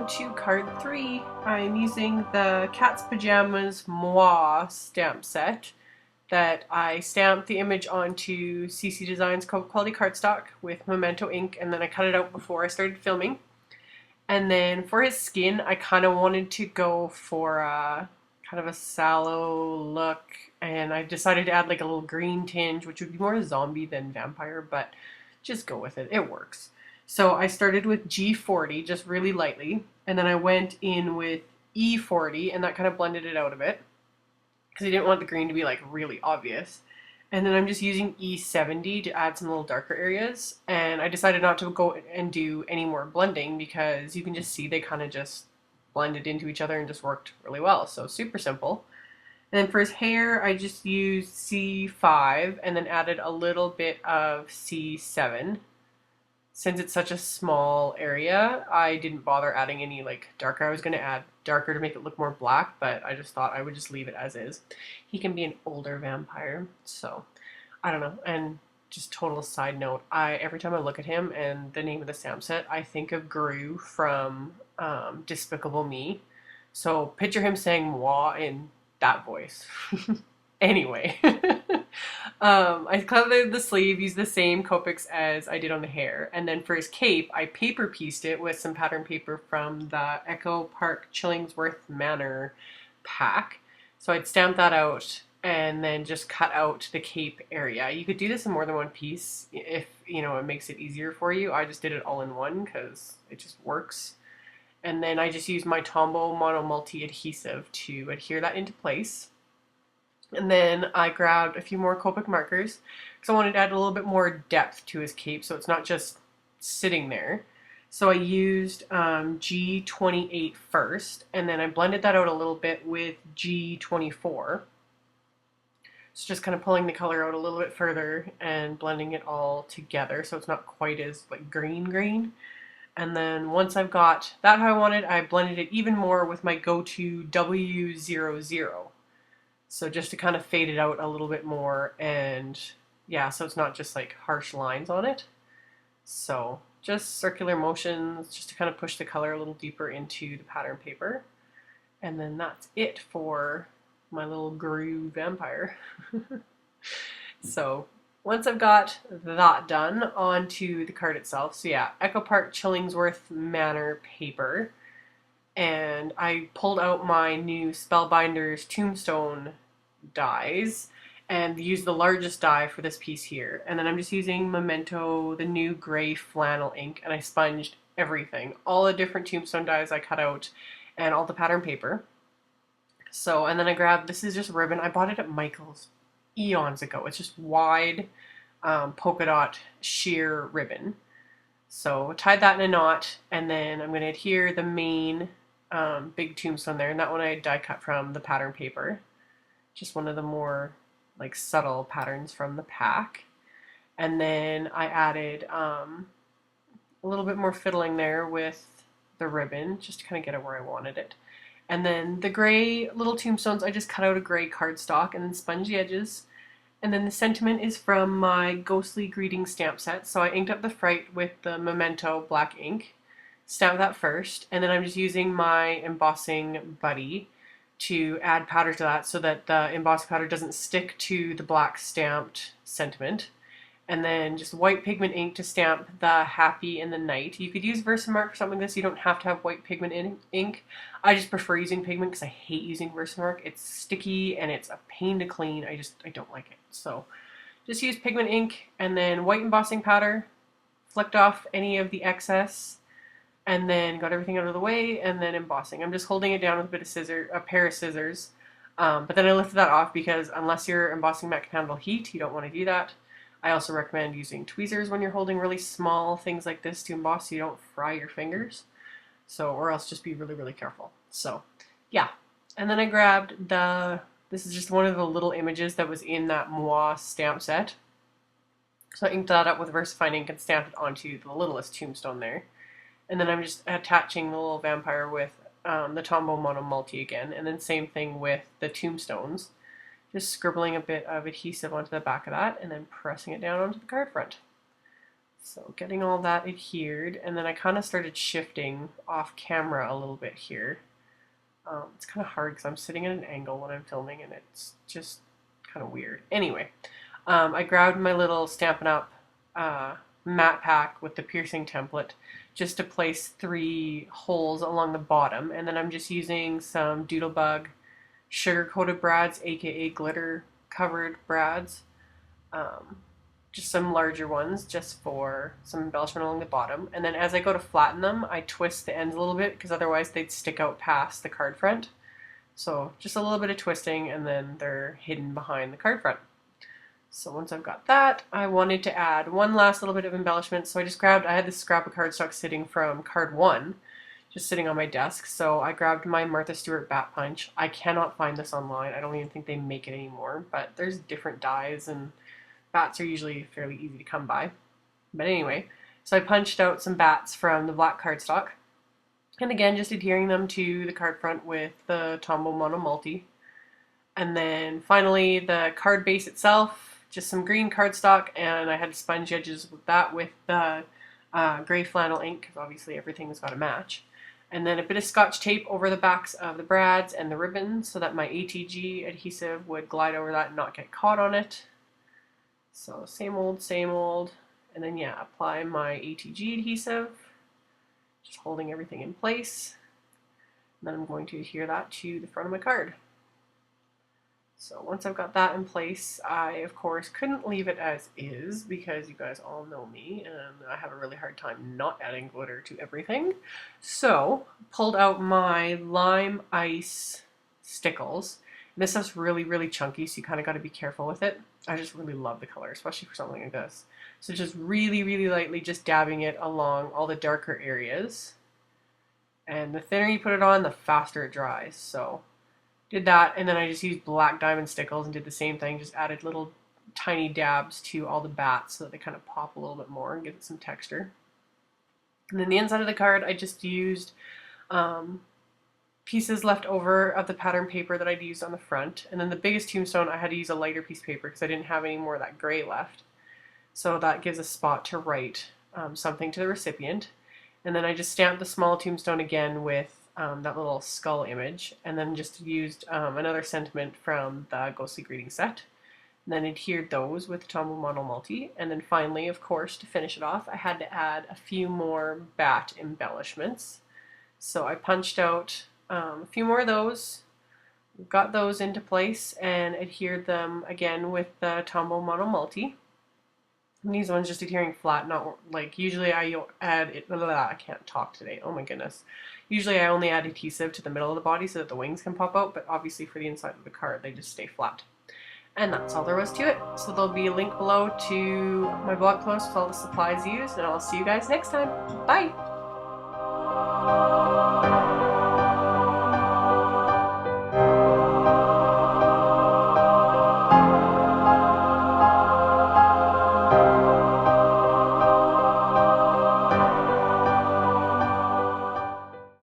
on to card 3. I'm using the Cat's Pajamas Moi stamp set that I stamped the image onto CC Designs quality cardstock with Memento ink, and then I cut it out before I started filming. And then for his skin, I kind of wanted to go for kind of a sallow look, and I decided to add like a little green tinge, which would be more zombie than vampire, but just go with it. It works. So I started with G40, just really lightly, and then I went in with E40, and that kind of blended it out a bit, because I didn't want the green to be like really obvious. And then I'm just using E70 to add some little darker areas, and I decided not to go and do any more blending because you can just see they kind of just blended into each other and just worked really well. So super simple. And then for his hair, I just used C5 and then added a little bit of C7. Since it's such a small area, I didn't bother adding any like darker. I was going to add darker to make it look more black, but I just thought I would just leave it as is. He can be an older vampire, so I don't know. And just total side note, every time I look at him and the name of the stamp set, I think of Gru from Despicable Me. So picture him saying "moi" in that voice. Anyway. I colored the sleeve, used the same Copics as I did on the hair, and then for his cape, I paper pieced it with some pattern paper from the Echo Park Chillingsworth Manor pack. So I'd stamp that out and then just cut out the cape area. You could do this in more than one piece if, you know, it makes it easier for you. I just did it all in one because it just works. And then I just used my Tombow Mono Multi adhesive to adhere that into place. And then I grabbed a few more Copic markers because I wanted to add a little bit more depth to his cape so it's not just sitting there. So I used G28 first, and then I blended that out a little bit with G24. So just kind of pulling the color out a little bit further and blending it all together so it's not quite as like green. And then once I've got that how I wanted, I blended it even more with my go-to W00. So just to kind of fade it out a little bit more, and yeah, so it's not just like harsh lines on it. So just circular motions just to kind of push the color a little deeper into the pattern paper. And then that's it for my little Gru vampire. So once I've got that done, onto the card itself. So yeah, Echo Park Chillingsworth Manor paper. And I pulled out my new Spellbinders Tombstone dies and used the largest die for this piece here. And then I'm just using Memento, the new gray flannel ink, and I sponged everything. All the different Tombstone dies I cut out and all the pattern paper. So, and then I grabbed, this is just ribbon. I bought it at Michael's eons ago. It's just wide polka dot sheer ribbon. So tied that in a knot, and then I'm going to adhere the main big tombstone there, and that one I die cut from the pattern paper. Just one of the more like subtle patterns from the pack. And then I added a little bit more fiddling there with the ribbon just to kind of get it where I wanted it. And then the gray little tombstones, I just cut out a gray cardstock and then sponge the edges. And then the sentiment is from my Ghostly Greeting stamp set. So I inked up the Fright with the Memento black ink. Stamped that first, and then I'm just using my embossing buddy to add powder to that so that the embossing powder doesn't stick to the black stamped sentiment. And then just white pigment ink to stamp the Happy and the Night. You could use Versamark for something like this. You don't have to have white pigment ink. I just prefer using pigment because I hate using Versamark. It's sticky and it's a pain to clean. I don't like it. So just use pigment ink and then white embossing powder. Flicked off any of the excess. And then got everything out of the way, and then embossing. I'm just holding it down with a pair of scissors. But then I lifted that off because unless your embossing mat can handle heat, you don't want to do that. I also recommend using tweezers when you're holding really small things like this to emboss so you don't fry your fingers. So, or else just be really careful. So, yeah. And then I grabbed this is just one of the little images that was in that Moi stamp set. So I inked that up with VersaFine ink and stamped it onto the littlest tombstone there. And then I'm just attaching the little vampire with the Tombow Mono Multi again. And then same thing with the tombstones. Just scribbling a bit of adhesive onto the back of that and then pressing it down onto the card front. So getting all that adhered, and then I kind of started shifting off camera a little bit here. It's kind of hard because I'm sitting at an angle when I'm filming and it's just kind of weird. Anyway, I grabbed my little Stampin' Up! Matte pack with the piercing template just to place 3 holes along the bottom, and then I'm just using some Doodlebug sugar coated brads, aka glitter covered brads. Just some larger ones just for some embellishment along the bottom. And then as I go to flatten them, I twist the ends a little bit because otherwise they'd stick out past the card front. So just a little bit of twisting and then they're hidden behind the card front. So once I've got that, I wanted to add one last little bit of embellishment. So I had this scrap of cardstock sitting from card 1, just sitting on my desk. So I grabbed my Martha Stewart Bat Punch. I cannot find this online. I don't even think they make it anymore, but there's different dies and bats are usually fairly easy to come by. But anyway, so I punched out some bats from the black cardstock. And again, just adhering them to the card front with the Tombow Mono Multi. And then finally, the card base itself, just some green cardstock, and I had to sponge edges with that with the gray flannel ink, because obviously everything's got to match. And then a bit of Scotch tape over the backs of the brads and the ribbons so that my ATG adhesive would glide over that and not get caught on it. So same old, and then yeah, apply my ATG adhesive, just holding everything in place. And then I'm going to adhere that to the front of my card. So once I've got that in place, I of course couldn't leave it as is because you guys all know me and I have a really hard time not adding glitter to everything. So pulled out my lime ice stickles. And this stuff's really, really chunky, so you kind of got to be careful with it. I just really love the color, especially for something like this. So just really, really lightly just dabbing it along all the darker areas. And the thinner you put it on, the faster it dries. So did that, and then I just used black diamond stickles and did the same thing. Just added little tiny dabs to all the bats so that they kind of pop a little bit more and give it some texture. And then the inside of the card, I just used pieces left over of the pattern paper that I'd used on the front. And then the biggest tombstone, I had to use a lighter piece of paper because I didn't have any more of that gray left. So that gives a spot to write something to the recipient. And then I just stamped the small tombstone again with that little skull image, and then just used another sentiment from the Ghostly Greeting set. And then adhered those with the Tombow Mono Multi. And then finally, of course, to finish it off, I had to add a few more bat embellishments. So I punched out a few more of those, got those into place, and adhered them again with the Tombow Mono Multi. And these ones just adhering flat, not like usually I add it. I can't talk today. Oh my goodness. Usually I only add adhesive to the middle of the body so that the wings can pop out, but obviously for the inside of the card they just stay flat. And that's all there was to it. So there'll be a link below to my blog post with all the supplies used, and I'll see you guys next time. Bye!